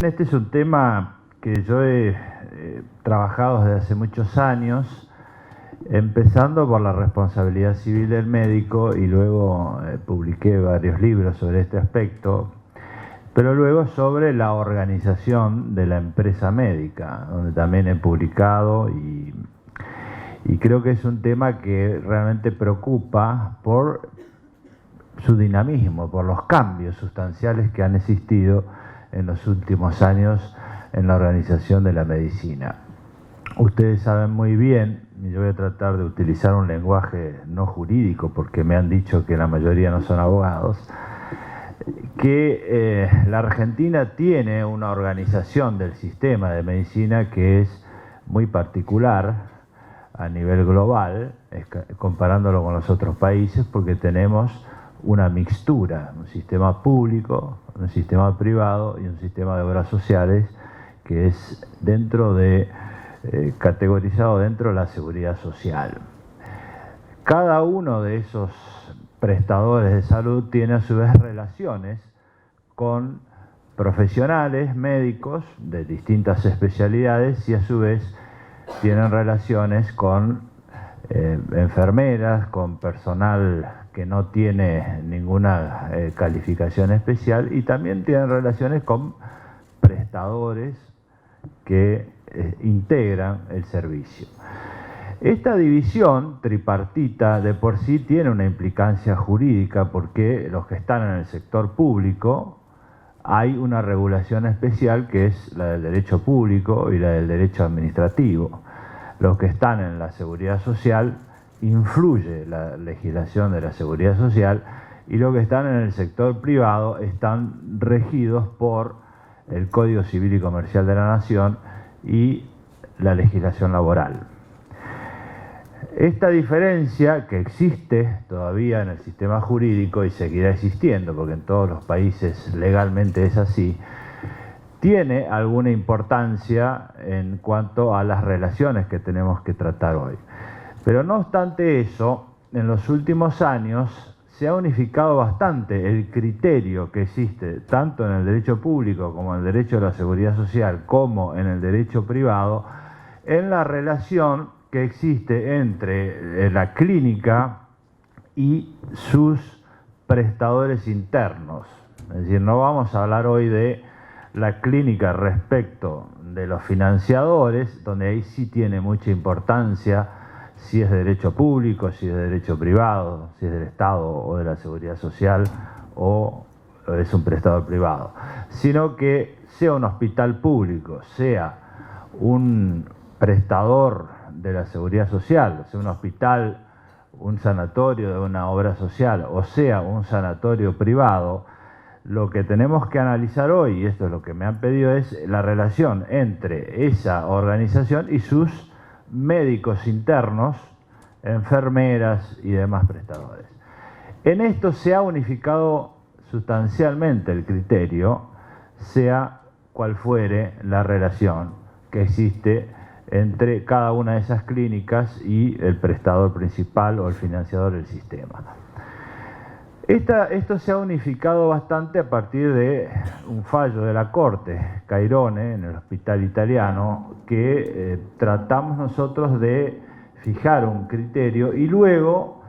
Este es un tema que yo he trabajado desde hace muchos años, empezando por la responsabilidad civil del médico y luego publiqué varios libros sobre este aspecto, pero luego sobre la organización de la empresa médica, donde también he publicado y creo que es un tema que realmente preocupa por su dinamismo, por los cambios sustanciales que han existido en los últimos años en la organización de la medicina. Ustedes saben muy bien, y yo voy a tratar de utilizar un lenguaje no jurídico porque me han dicho que la mayoría no son abogados, que la Argentina tiene una organización del sistema de medicina que es muy particular a nivel global, comparándolo con los otros países, porque tenemos una mixtura, un sistema público, un sistema privado y un sistema de obras sociales que es categorizado dentro de la seguridad social. Cada uno de esos prestadores de salud tiene a su vez relaciones con profesionales médicos de distintas especialidades y a su vez tienen relaciones con enfermeras, con personal que no tiene ninguna calificación especial, y también tienen relaciones con prestadores que integran el servicio. Esta división tripartita de por sí tiene una implicancia jurídica porque los que están en el sector público hay una regulación especial que es la del derecho público y la del derecho administrativo. Los que están en la seguridad social influye la legislación de la seguridad social, y los que están en el sector privado están regidos por el Código Civil y Comercial de la Nación y la legislación laboral. Esta diferencia que existe todavía en el sistema jurídico y seguirá existiendo, porque en todos los países legalmente es así, tiene alguna importancia en cuanto a las relaciones que tenemos que tratar hoy. Pero no obstante eso, en los últimos años se ha unificado bastante el criterio que existe tanto en el derecho público como en el derecho de la seguridad social como en el derecho privado en la relación que existe entre la clínica y sus prestadores internos. Es decir, no vamos a hablar hoy de la clínica respecto de los financiadores, donde ahí sí tiene mucha importancia si es de derecho público, si es de derecho privado, si es del Estado o de la Seguridad Social o es un prestador privado, sino que sea un hospital público, sea un prestador de la Seguridad Social, sea un hospital, un sanatorio de una obra social o sea un sanatorio privado, lo que tenemos que analizar hoy, y esto es lo que me han pedido, es la relación entre esa organización y sus médicos internos, enfermeras y demás prestadores. En esto se ha unificado sustancialmente el criterio, sea cual fuere la relación que existe entre cada una de esas clínicas y el prestador principal o el financiador del sistema. Esto se ha unificado bastante a partir de un fallo de la Corte Cairone en el Hospital Italiano, que tratamos nosotros de fijar un criterio, y luego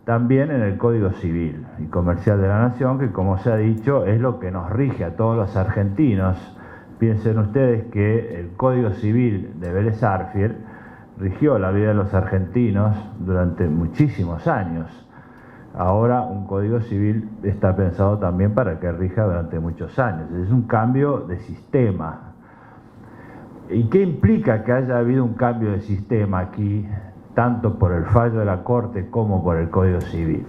también en el Código Civil y Comercial de la Nación, que como se ha dicho es lo que nos rige a todos los argentinos. Piensen ustedes que el Código Civil de Vélez Sarsfield rigió la vida de los argentinos durante muchísimos años. Ahora un Código Civil está pensado también para que rija durante muchos años. Es un cambio de sistema. ¿Y qué implica que haya habido un cambio de sistema aquí, tanto por el fallo de la Corte como por el Código Civil?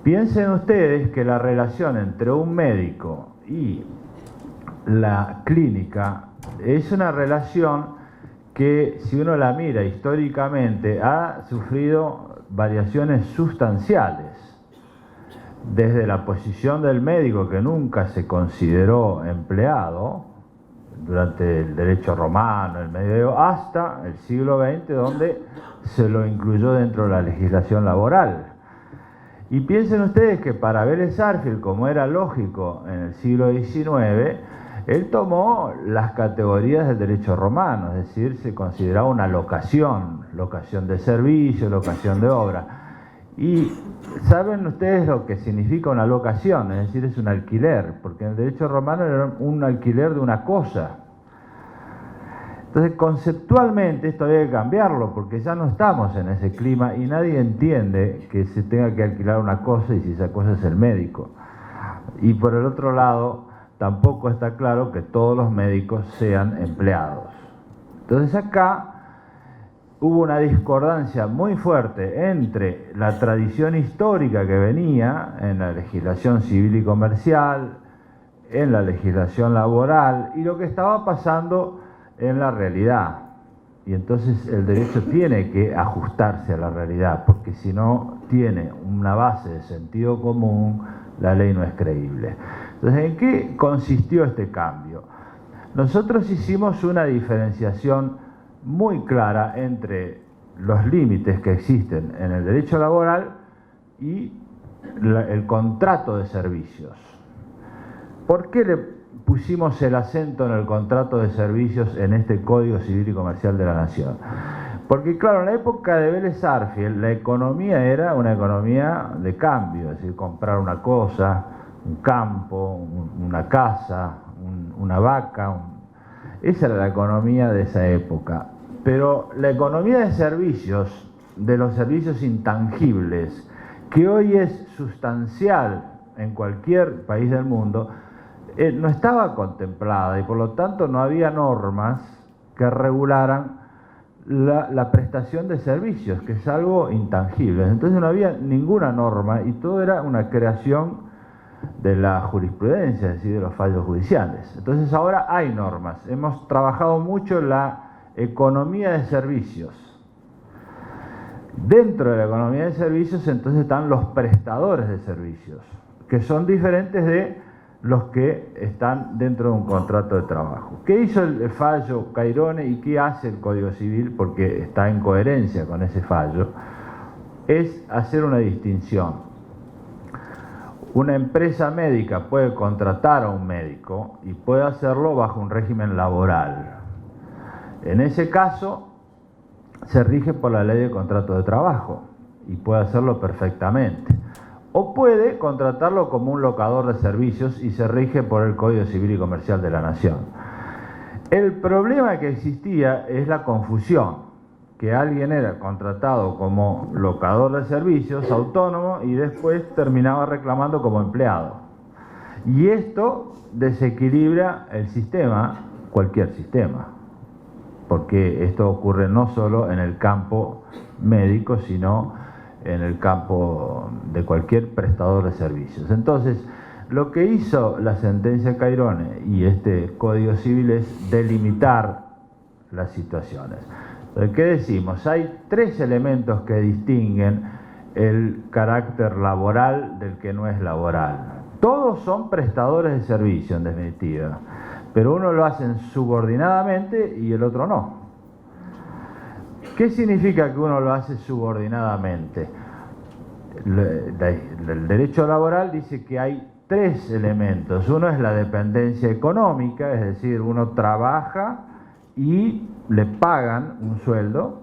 Piensen ustedes que la relación entre un médico y la clínica es una relación que, si uno la mira históricamente, ha sufrido variaciones sustanciales, desde la posición del médico, que nunca se consideró empleado durante el derecho romano, el medioevo, hasta el siglo XX, donde se lo incluyó dentro de la legislación laboral. Y piensen ustedes que para Vélez Sarsfield, como era lógico en el siglo XIX, Él tomó las categorías del derecho romano, es decir, se consideraba una locación, locación de servicio, locación de obra. Y ¿saben ustedes lo que significa una locación? Es decir, es un alquiler, porque en el derecho romano era un alquiler de una cosa. Entonces, conceptualmente esto había que cambiarlo, porque ya no estamos en ese clima y nadie entiende que se tenga que alquilar una cosa y si esa cosa es el médico. Y por el otro lado, tampoco está claro que todos los médicos sean empleados. Entonces acá hubo una discordancia muy fuerte entre la tradición histórica que venía en la legislación civil y comercial, en la legislación laboral y lo que estaba pasando en la realidad. Y entonces el derecho tiene que ajustarse a la realidad, porque si no tiene una base de sentido común, la ley no es creíble. Entonces, ¿en qué consistió este cambio? Nosotros hicimos una diferenciación muy clara entre los límites que existen en el derecho laboral y el contrato de servicios. ¿Por qué le pusimos el acento en el contrato de servicios en este Código Civil y Comercial de la Nación? Porque claro, en la época de Vélez Sarsfield la economía era una economía de cambio, es decir, comprar una cosa, un campo, una casa, una vaca, esa era la economía de esa época. Pero la economía de servicios, de los servicios intangibles, que hoy es sustancial en cualquier país del mundo, no estaba contemplada y por lo tanto no había normas que regularan la prestación de servicios, que es algo intangible. Entonces no había ninguna norma y todo era una creación de la jurisprudencia, es decir, de los fallos judiciales. Entonces ahora hay normas. Hemos trabajado mucho en la economía de servicios. Dentro de la economía de servicios entonces están los prestadores de servicios, que son diferentes de los que están dentro de un contrato de trabajo. ¿Qué hizo el fallo Cairone y qué hace el Código Civil? Porque está en coherencia con ese fallo. Es hacer una distinción. Una empresa médica puede contratar a un médico y puede hacerlo bajo un régimen laboral. En ese caso, se rige por la ley de contrato de trabajo y puede hacerlo perfectamente. O puede contratarlo como un locador de servicios y se rige por el Código Civil y Comercial de la Nación. El problema que existía es la confusión, que alguien era contratado como locador de servicios, autónomo, y después terminaba reclamando como empleado. Y esto desequilibra el sistema, cualquier sistema, porque esto ocurre no solo en el campo médico, sino en el campo de cualquier prestador de servicios. Entonces, lo que hizo la sentencia Cairone y este Código Civil es delimitar las situaciones. Entonces, ¿qué decimos? Hay tres elementos que distinguen el carácter laboral del que no es laboral. Todos son prestadores de servicio, en definitiva, pero uno lo hacen subordinadamente y el otro no. ¿Qué significa que uno lo hace subordinadamente? El derecho laboral dice que hay tres elementos. Uno es la dependencia económica, es decir, uno trabaja y le pagan un sueldo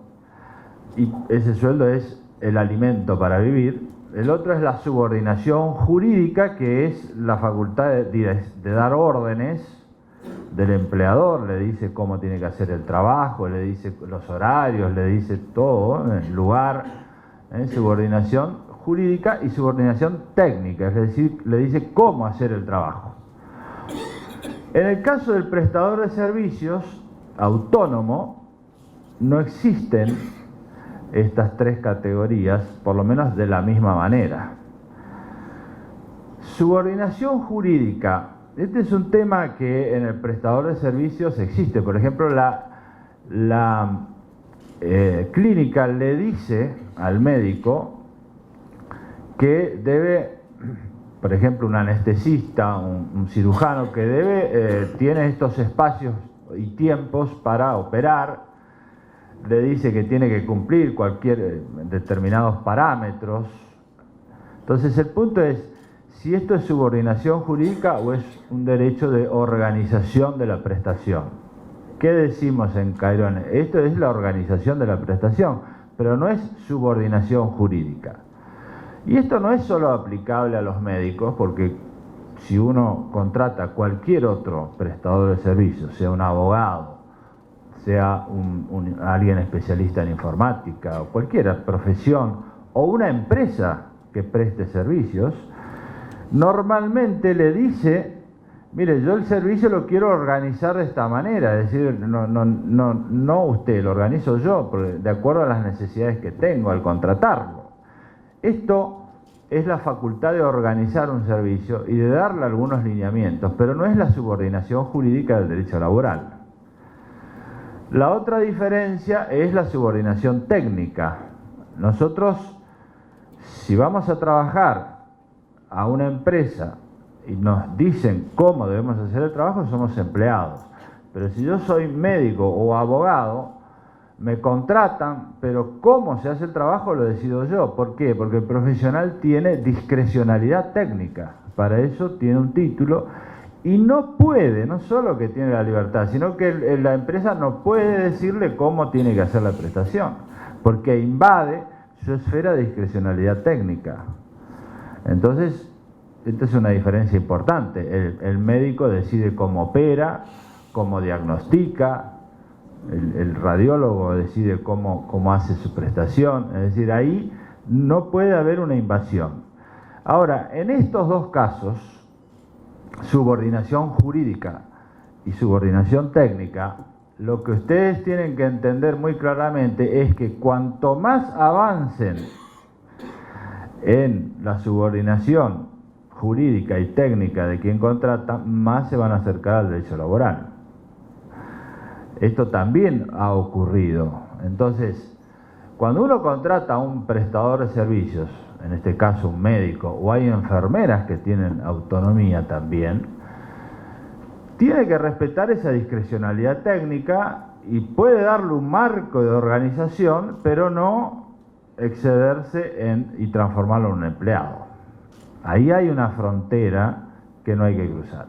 y ese sueldo es el alimento para vivir. El otro es la subordinación jurídica, que es la facultad de dar órdenes del empleador, le dice cómo tiene que hacer el trabajo, le dice los horarios, le dice todo, el lugar, subordinación jurídica y subordinación técnica, es decir, le dice cómo hacer el trabajo. En el caso del prestador de servicios autónomo, no existen estas tres categorías, por lo menos de la misma manera. Subordinación jurídica. Este es un tema que en el prestador de servicios existe. Por ejemplo, la clínica le dice al médico que debe, por ejemplo, un anestesista, un cirujano que tiene estos espacios y tiempos para operar, le dice que tiene que cumplir determinados parámetros. Entonces el punto es, si esto es subordinación jurídica o es un derecho de organización de la prestación. ¿Qué decimos en Cairone? Esto es la organización de la prestación, pero no es subordinación jurídica. Y esto no es solo aplicable a los médicos, porque si uno contrata cualquier otro prestador de servicios, sea un abogado, sea alguien especialista en informática, o cualquier profesión, o una empresa que preste servicios, normalmente le dice, mire, yo el servicio lo quiero organizar de esta manera, es decir, no usted, lo organizo yo, de acuerdo a las necesidades que tengo al contratarlo. Esto es la facultad de organizar un servicio y de darle algunos lineamientos, pero no es la subordinación jurídica del derecho laboral. La otra diferencia es la subordinación técnica. Nosotros, si vamos a trabajar a una empresa y nos dicen cómo debemos hacer el trabajo, somos empleados. Pero si yo soy médico o abogado, me contratan, pero cómo se hace el trabajo lo decido yo. ¿Por qué? Porque el profesional tiene discrecionalidad técnica. Para eso tiene un título y no puede, no solo que tiene la libertad, sino que la empresa no puede decirle cómo tiene que hacer la prestación, porque invade su esfera de discrecionalidad técnica. Entonces, esta es una diferencia importante. El médico decide cómo opera, cómo diagnostica, el radiólogo decide cómo hace su prestación, es decir, ahí no puede haber una invasión. Ahora, en estos dos casos, subordinación jurídica y subordinación técnica, lo que ustedes tienen que entender muy claramente es que cuanto más avancen en la subordinación jurídica y técnica de quien contrata, más se van a acercar al derecho laboral. Esto también ha ocurrido. Entonces, cuando uno contrata a un prestador de servicios, en este caso un médico, o hay enfermeras que tienen autonomía también, tiene que respetar esa discrecionalidad técnica y puede darle un marco de organización, pero no excederse y transformarlo en un empleado. Ahí hay una frontera que no hay que cruzar.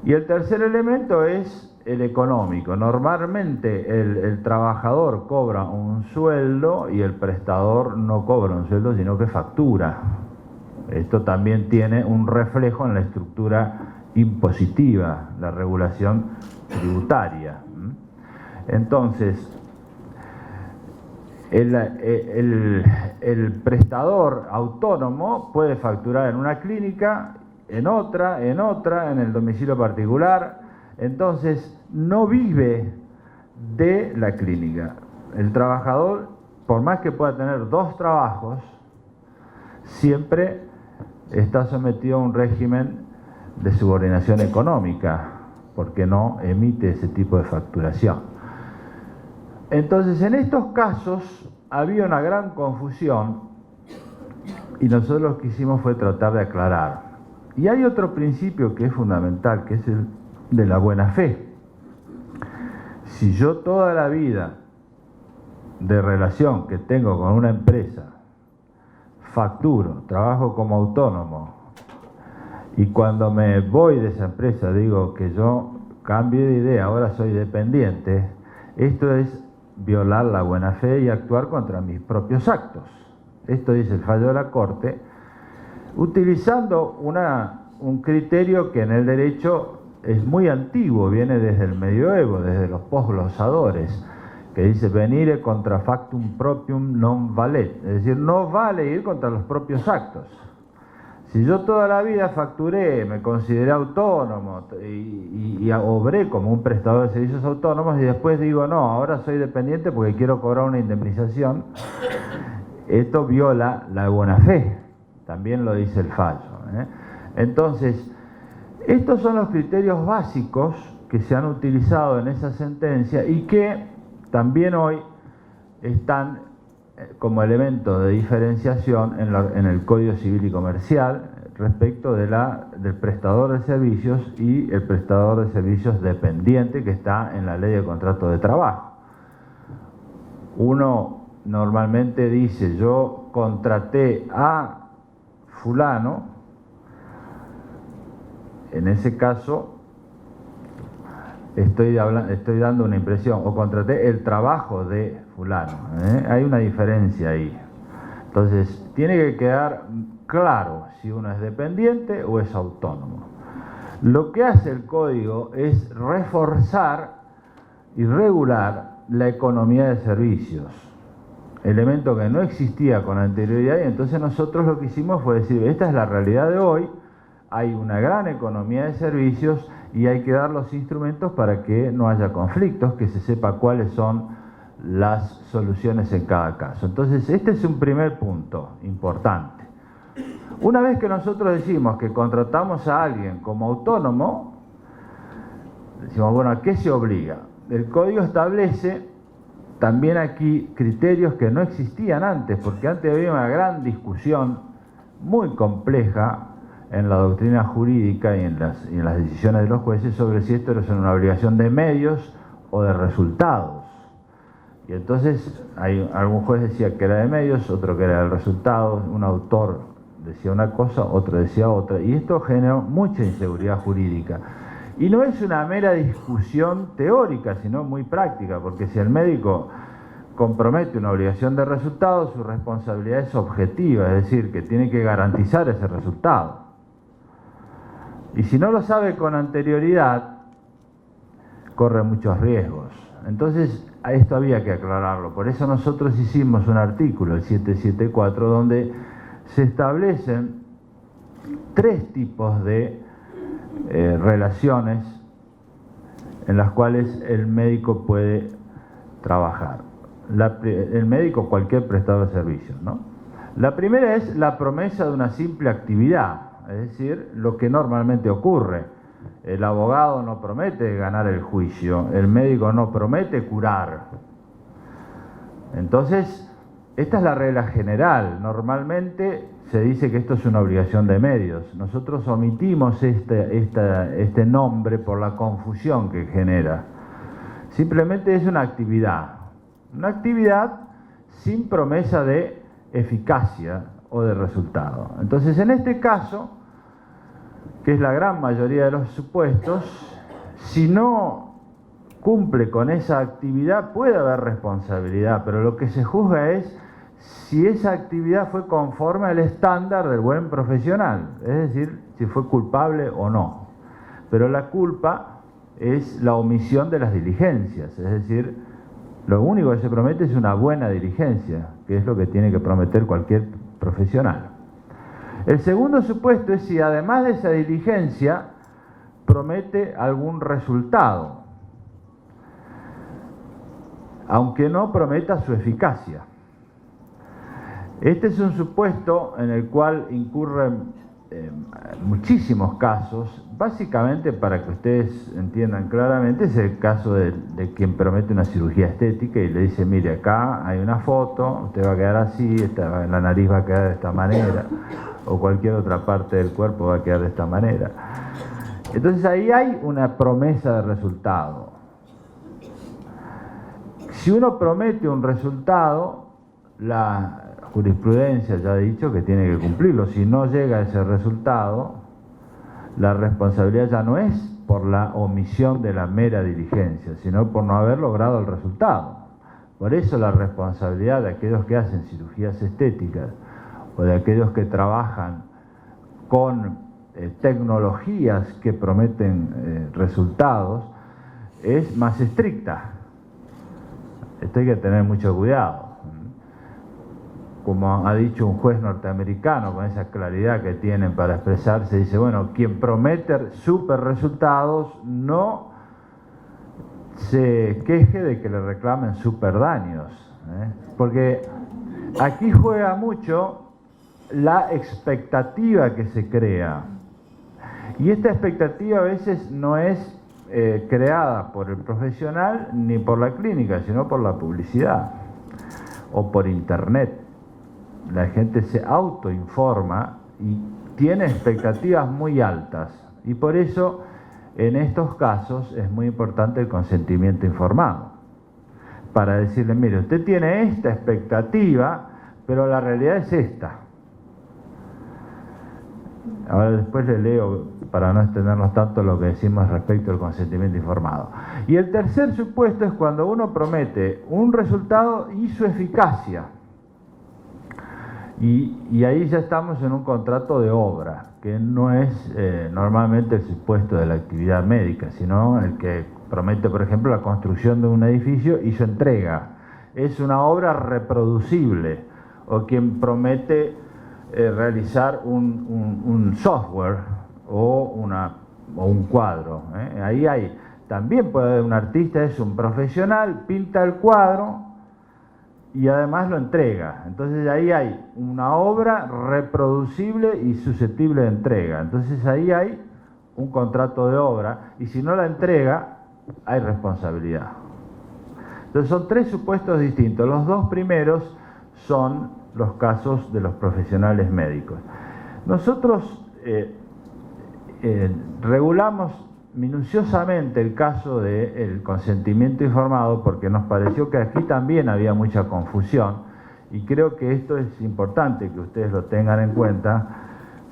Y el tercer elemento es el económico. Normalmente el trabajador cobra un sueldo y el prestador no cobra un sueldo, sino que factura. Esto también tiene un reflejo en la estructura impositiva, la regulación tributaria. Entonces, el prestador autónomo puede facturar en una clínica, en otra, en el domicilio particular. Entonces, no vive de la clínica. El trabajador, por más que pueda tener dos trabajos, siempre está sometido a un régimen de subordinación económica, porque no emite ese tipo de facturación. Entonces, en estos casos había una gran confusión y nosotros lo que hicimos fue tratar de aclarar. Y hay otro principio que es fundamental, que es el de la buena fe. Si yo toda la vida de relación que tengo con una empresa facturo, trabajo como autónomo, y cuando me voy de esa empresa digo que yo cambié de idea, ahora soy dependiente, esto es violar la buena fe y actuar contra mis propios actos. Esto dice el fallo de la Corte, utilizando un criterio que en el derecho es muy antiguo, viene desde el medioevo, desde los posglosadores, que dice venire contra factum proprium non valet, es decir, no vale ir contra los propios actos. Si yo toda la vida facturé, me consideré autónomo y obré como un prestador de servicios autónomos y después digo, no, ahora soy dependiente porque quiero cobrar una indemnización, esto viola la buena fe, también lo dice el fallo. Entonces, estos son los criterios básicos que se han utilizado en esa sentencia y que también hoy están como elemento de diferenciación en el Código Civil y Comercial respecto del prestador de servicios y el prestador de servicios dependiente que está en la Ley de Contrato de Trabajo. Uno normalmente dice, yo contraté a fulano en ese caso estoy dando una impresión, o contraté el trabajo de fulano. Hay una diferencia ahí. Entonces, tiene que quedar claro si uno es dependiente o es autónomo. Lo que hace el código es reforzar y regular la economía de servicios, elemento que no existía con anterioridad, y entonces nosotros lo que hicimos fue decir, esta es la realidad de hoy, hay una gran economía de servicios y hay que dar los instrumentos para que no haya conflictos, que se sepa cuáles son las soluciones en cada caso. Entonces, este es un primer punto importante. Una vez que nosotros decimos que contratamos a alguien como autónomo, decimos, bueno, ¿a qué se obliga? El código establece también aquí criterios que no existían antes, porque antes había una gran discusión muy compleja en la doctrina jurídica y en las decisiones de los jueces sobre si esto era una obligación de medios o de resultados. Y entonces algún juez decía que era de medios, otro que era de resultados, un autor decía una cosa, otro decía otra, y esto generó mucha inseguridad jurídica. Y no es una mera discusión teórica, sino muy práctica, porque si el médico compromete una obligación de resultado, su responsabilidad es objetiva, es decir, que tiene que garantizar ese resultado. Y si no lo sabe con anterioridad, corre muchos riesgos. Entonces, a esto había que aclararlo. Por eso nosotros hicimos un artículo, el 774, donde se establecen 3 tipos de relaciones en las cuales el médico puede trabajar. El médico, cualquier prestador de servicios, ¿no? La primera es la promesa de una simple actividad, es decir, lo que normalmente ocurre. El abogado no promete ganar el juicio, el médico no promete curar. Entonces, esta es la regla general. Normalmente se dice que esto es una obligación de medios. Nosotros omitimos este nombre por la confusión que genera. Simplemente es una actividad sin promesa de eficacia o de resultado. Entonces, en este caso, que es la gran mayoría de los supuestos, si no cumple con esa actividad puede haber responsabilidad, pero lo que se juzga es si esa actividad fue conforme al estándar del buen profesional, es decir, si fue culpable o no. Pero la culpa es la omisión de las diligencias, es decir, lo único que se promete es una buena diligencia, que es lo que tiene que prometer cualquier profesional. El segundo supuesto es si además de esa diligencia promete algún resultado, aunque no prometa su eficacia. Este es un supuesto en el cual incurren muchísimos casos. Básicamente, para que ustedes entiendan claramente, es el caso de quien promete una cirugía estética y le dice, mire, acá hay una foto, usted va a quedar así, la nariz va a quedar de esta manera, o cualquier otra parte del cuerpo va a quedar de esta manera. Entonces ahí hay una promesa de resultado. Si uno promete un resultado, la jurisprudencia ya ha dicho que tiene que cumplirlo. Si no llega a ese resultado, la responsabilidad ya no es por la omisión de la mera diligencia, sino por no haber logrado el resultado. Por eso la responsabilidad de aquellos que hacen cirugías estéticas o de aquellos que trabajan con tecnologías que prometen resultados es más estricta. Esto hay que tener mucho cuidado. Como ha dicho un juez norteamericano, con esa claridad que tienen para expresarse, dice, bueno, quien promete super resultados no se queje de que le reclamen super daños, porque aquí juega mucho la expectativa que se crea, y esta expectativa a veces no es creada por el profesional ni por la clínica, sino por la publicidad o por internet. La gente se autoinforma y tiene expectativas muy altas, y por eso en estos casos es muy importante el consentimiento informado, para decirle, mire, usted tiene esta expectativa, pero la realidad es esta. Ahora después le leo, para no extendernos tanto, lo que decimos respecto al consentimiento informado. Y el tercer supuesto es cuando uno promete un resultado y su eficacia. Y ahí ya estamos en un contrato de obra, que no es normalmente el supuesto de la actividad médica, sino el que promete, por ejemplo, la construcción de un edificio y su entrega. Es una obra reproducible, o quien promete realizar un software o un cuadro. Ahí hay, también puede haber un artista, es un profesional, pinta el cuadro y además lo entrega. Entonces ahí hay una obra reproducible y susceptible de entrega. Entonces ahí hay un contrato de obra y si no la entrega, hay responsabilidad. Entonces son tres supuestos distintos. Los dos primeros son los casos de los profesionales médicos. Nosotros regulamos minuciosamente el caso del consentimiento informado porque nos pareció que aquí también había mucha confusión y creo que esto es importante que ustedes lo tengan en cuenta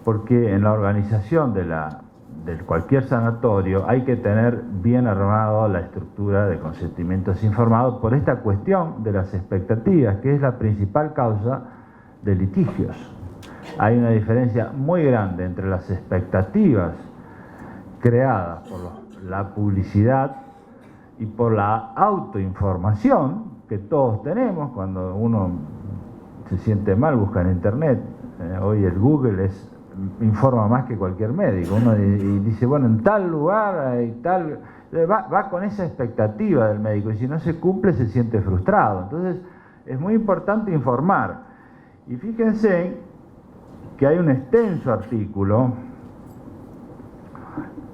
porque en la organización de cualquier sanatorio hay que tener bien armado la estructura de consentimientos informados por esta cuestión de las expectativas, que es la principal causa de litigios. Hay una diferencia muy grande entre las expectativas creadas por la publicidad y por la autoinformación que todos tenemos cuando uno se siente mal, busca en internet. Hoy el Google informa más que cualquier médico. Uno y dice, bueno, en tal lugar hay tal... Va con esa expectativa del médico y si no se cumple se siente frustrado. Entonces es muy importante informar. Y fíjense que hay un extenso artículo,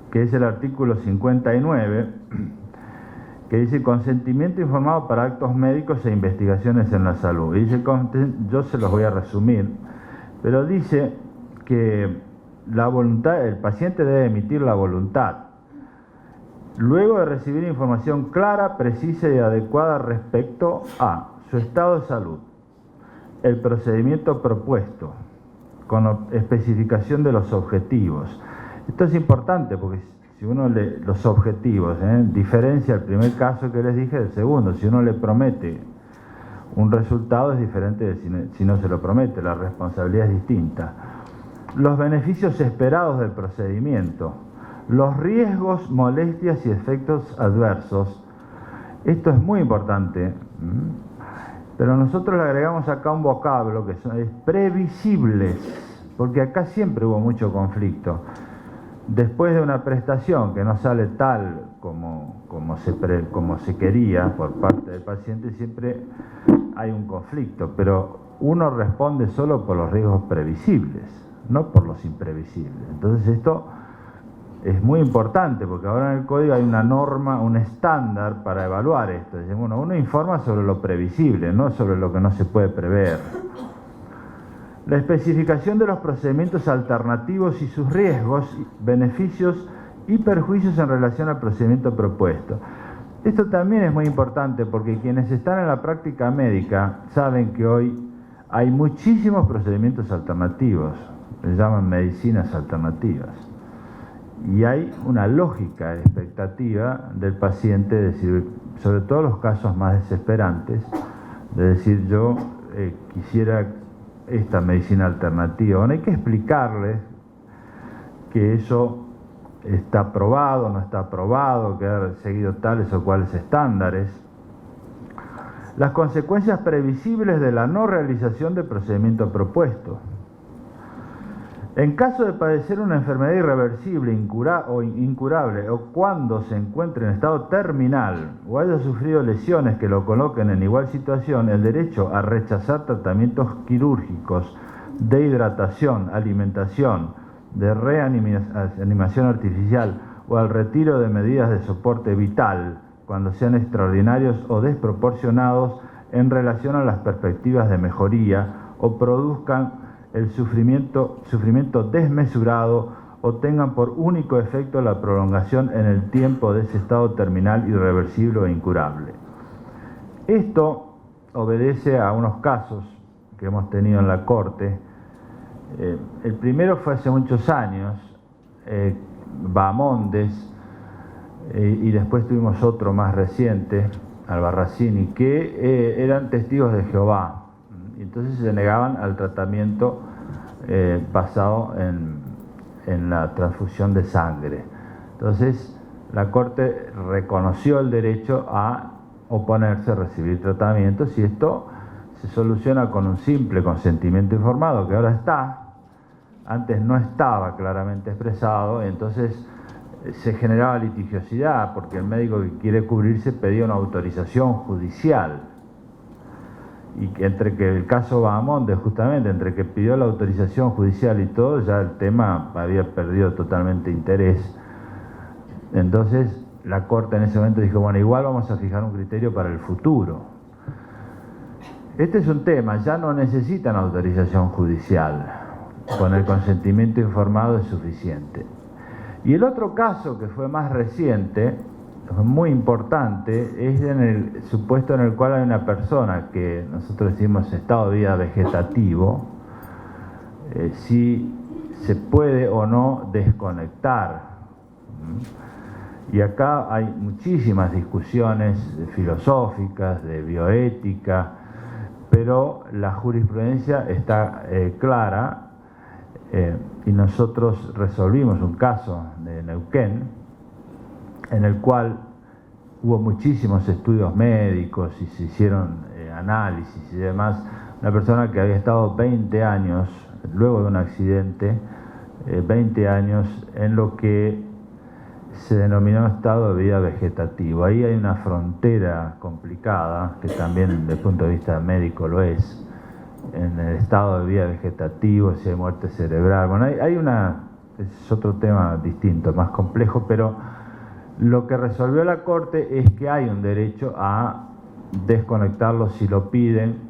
que es el artículo 59, que dice consentimiento informado para actos médicos e investigaciones en la salud. Y dice, yo se los voy a resumir, pero dice que la voluntad, el paciente debe emitir la voluntad, luego de recibir información clara, precisa y adecuada respecto a su estado de salud, el procedimiento propuesto, con especificación de los objetivos. Esto es importante porque si uno lee los objetivos, diferencia el primer caso que les dije del segundo. Si uno le promete un resultado es diferente de si no se lo promete, la responsabilidad es distinta. Los beneficios esperados del procedimiento, los riesgos, molestias y efectos adversos. Esto es muy importante, pero nosotros le agregamos acá un vocablo que es previsibles, porque acá siempre hubo mucho conflicto. Después de una prestación que no sale tal como se quería por parte del paciente, siempre hay un conflicto, pero uno responde solo por los riesgos previsibles, no por los imprevisibles. Entonces esto es muy importante porque ahora en el código hay una norma, un estándar para evaluar esto. Dice, bueno, uno informa sobre lo previsible, no sobre lo que no se puede prever. La especificación de los procedimientos alternativos y sus riesgos, beneficios y perjuicios en relación al procedimiento propuesto. Esto también es muy importante porque quienes están en la práctica médica saben que hoy hay muchísimos procedimientos alternativos, se llaman medicinas alternativas. Y hay una lógica expectativa del paciente, de decir, sobre todo los casos más desesperantes, de decir yo quisiera esta medicina alternativa. Bueno, hay que explicarles que eso está aprobado, no está aprobado, que ha seguido tales o cuales estándares. Las consecuencias previsibles de la no realización del procedimiento propuesto. En caso de padecer una enfermedad irreversible o incurable, o cuando se encuentre en estado terminal o haya sufrido lesiones que lo coloquen en igual situación, el derecho a rechazar tratamientos quirúrgicos, de hidratación, alimentación, de reanimación artificial o al retiro de medidas de soporte vital, cuando sean extraordinarios o desproporcionados en relación a las perspectivas de mejoría o produzcan el sufrimiento desmesurado o tengan por único efecto la prolongación en el tiempo de ese estado terminal, irreversible o incurable. Esto obedece a unos casos que hemos tenido en la Corte El primero fue hace muchos años, Bahamondes, y después tuvimos otro más reciente, Albarracini, que eran testigos de Jehová. Y entonces se negaban al tratamiento basado en la transfusión de sangre. Entonces la Corte reconoció el derecho a oponerse a recibir tratamientos, y esto se soluciona con un simple consentimiento informado, que ahora está, antes no estaba claramente expresado. Entonces se generaba litigiosidad, porque el médico que quiere cubrirse pedía una autorización judicial, y que entre que el caso Bahamondes, justamente, entre que pidió la autorización judicial y todo, ya el tema había perdido totalmente interés. Entonces la Corte en ese momento dijo, bueno, igual vamos a fijar un criterio para el futuro. Este es un tema, ya no necesitan autorización judicial, con el consentimiento informado es suficiente. Y el otro caso, que fue más reciente, muy importante, es en el supuesto en el cual hay una persona que nosotros decimos estado de vida vegetativo, si se puede o no desconectar. Y acá hay muchísimas discusiones filosóficas, de bioética, pero la jurisprudencia está clara. Y nosotros resolvimos un caso de Neuquén en el cual hubo muchísimos estudios médicos y se hicieron análisis y demás. Una persona que había estado 20 años, luego de un accidente, 20 años en lo que se denominó estado de vida vegetativo. Ahí hay una frontera complicada, que también desde el punto de vista médico lo es, en el estado de vida vegetativo, si hay muerte cerebral. Bueno, es otro tema distinto, más complejo, pero lo que resolvió la Corte es que hay un derecho a desconectarlo si lo piden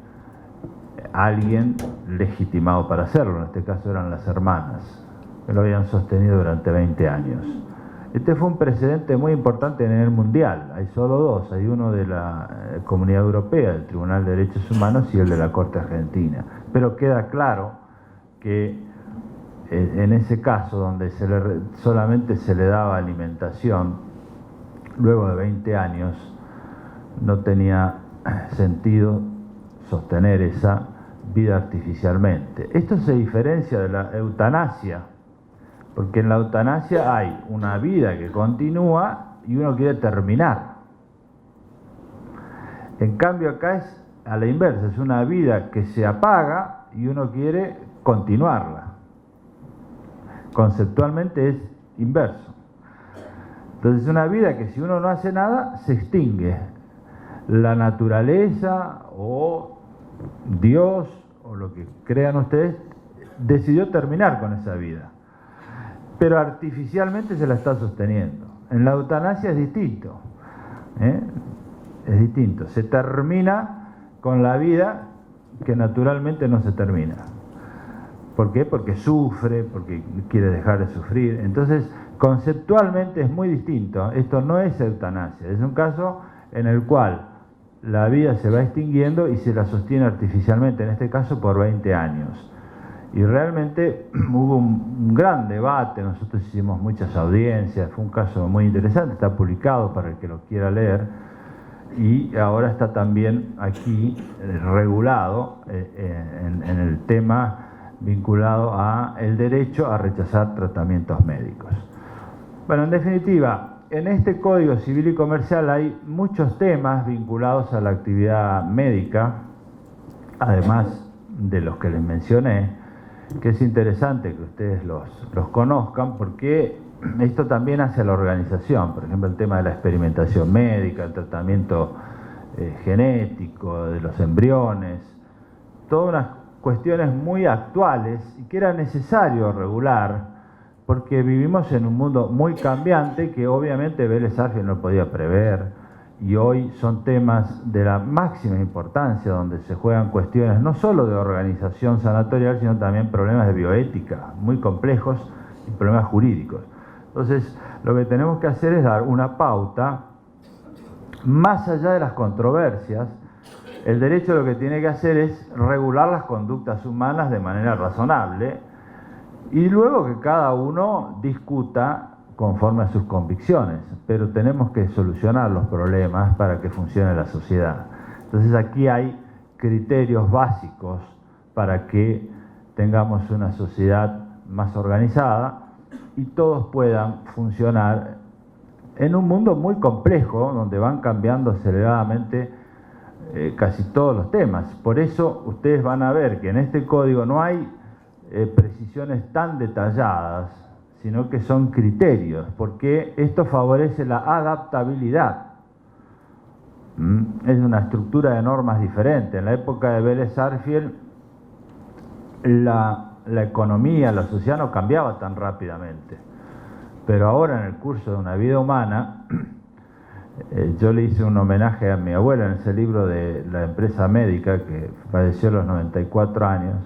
alguien legitimado para hacerlo. En este caso eran las hermanas, que lo habían sostenido durante 20 años. Este fue un precedente muy importante a nivel mundial. Hay solo dos, hay uno de la Comunidad Europea, el Tribunal de Derechos Humanos, y el de la Corte Argentina. Pero queda claro que en ese caso, donde solamente se le daba alimentación, luego de 20 años, no tenía sentido sostener esa vida artificialmente. Esto se diferencia de la eutanasia, porque en la eutanasia hay una vida que continúa y uno quiere terminar. En cambio acá es a la inversa, es una vida que se apaga y uno quiere continuarla. Conceptualmente es inverso. Entonces es una vida que si uno no hace nada, se extingue. La naturaleza o Dios o lo que crean ustedes decidió terminar con esa vida, pero artificialmente se la está sosteniendo. En la eutanasia es distinto, es distinto. Se termina con la vida que naturalmente no se termina. ¿Por qué? Porque sufre, porque quiere dejar de sufrir. Entonces, conceptualmente es muy distinto. Esto no es eutanasia, es un caso en el cual la vida se va extinguiendo y se la sostiene artificialmente, en este caso por 20 años. Y realmente hubo un gran debate, nosotros hicimos muchas audiencias, fue un caso muy interesante, está publicado para el que lo quiera leer, y ahora está también aquí regulado en el tema vinculado a el derecho a rechazar tratamientos médicos. Bueno, en definitiva, en este Código Civil y Comercial hay muchos temas vinculados a la actividad médica, además de los que les mencioné, que es interesante que ustedes los conozcan, porque esto también hace a la organización. Por ejemplo, el tema de la experimentación médica, el tratamiento genético de los embriones, todas unas cuestiones muy actuales y que era necesario regular, porque vivimos en un mundo muy cambiante que obviamente Vélez Sarsfield no podía prever, y hoy son temas de la máxima importancia, donde se juegan cuestiones no solo de organización sanatorial, sino también problemas de bioética muy complejos y problemas jurídicos. Entonces, lo que tenemos que hacer es dar una pauta más allá de las controversias. El derecho lo que tiene que hacer es regular las conductas humanas de manera razonable, y luego que cada uno discuta conforme a sus convicciones, pero tenemos que solucionar los problemas para que funcione la sociedad. Entonces aquí hay criterios básicos para que tengamos una sociedad más organizada y todos puedan funcionar en un mundo muy complejo, donde van cambiando aceleradamente casi todos los temas. Por eso ustedes van a ver que en este código no hay precisiones tan detalladas, sino que son criterios, porque esto favorece la adaptabilidad. Es una estructura de normas diferente. En la época de Vélez Sarsfield, la economía, la sociedad no cambiaba tan rápidamente. Pero ahora en el curso de una vida humana, yo le hice un homenaje a mi abuela en ese libro de la empresa médica, que falleció a los 94 años,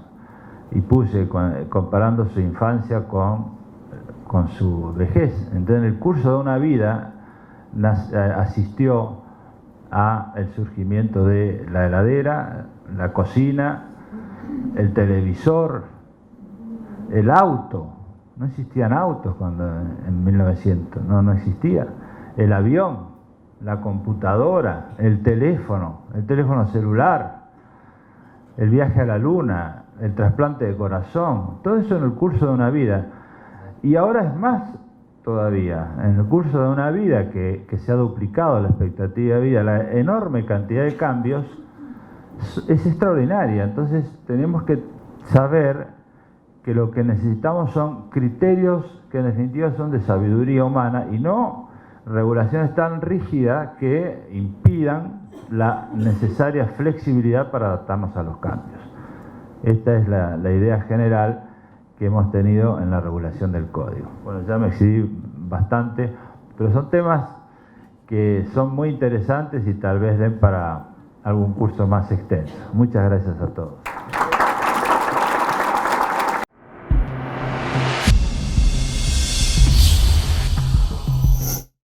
y puse comparando su infancia con su vejez. Entonces en el curso de una vida asistió a el surgimiento de la heladera, la cocina, el televisor, el auto. No existían autos cuando en 1900, no existía. El avión, la computadora, el teléfono celular, el viaje a la luna, el trasplante de corazón, todo eso en el curso de una vida. Y ahora es más todavía, en el curso de una vida que se ha duplicado la expectativa de vida, la enorme cantidad de cambios es extraordinaria. Entonces tenemos que saber que lo que necesitamos son criterios que en definitiva son de sabiduría humana y no regulaciones tan rígidas que impidan la necesaria flexibilidad para adaptarnos a los cambios. Esta es la idea general que hemos tenido en la regulación del código. Bueno, ya me excedí bastante, pero son temas que son muy interesantes y tal vez den para algún curso más extenso. Muchas gracias a todos.